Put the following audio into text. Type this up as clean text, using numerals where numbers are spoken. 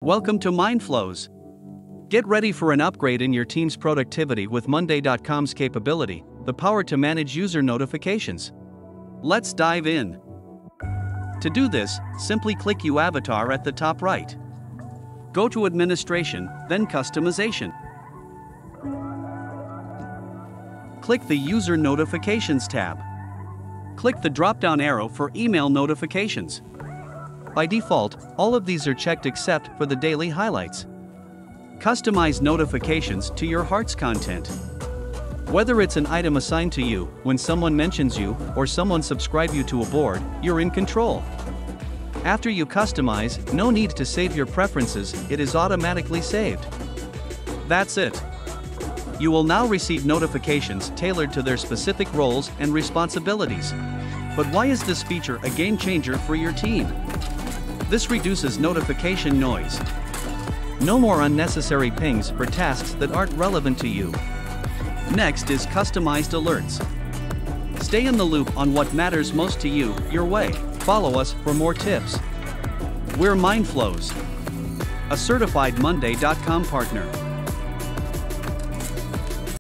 Welcome to MindFlows. Get ready for an upgrade in your team's productivity with Monday.com's capability, the power to manage user notifications. Let's dive in. To do this, simply click your avatar at the top right. Go to Administration, then Customization. Click the User Notifications tab. Click the drop-down arrow for email notifications. By default, all of these are checked except for the daily highlights. Customize notifications to your heart's content. Whether it's an item assigned to you, when someone mentions you, or someone subscribe you to a board, you're in control. After you customize, no need to save your preferences, it is automatically saved. That's it. You will now receive notifications tailored to their specific roles and responsibilities. But why is this feature a game changer for your team? This reduces notification noise. No more unnecessary pings for tasks that aren't relevant to you. Next is customized alerts. Stay in the loop on what matters most to you, your way. Follow us for more tips. We're MindFlows, a certified Monday.com partner.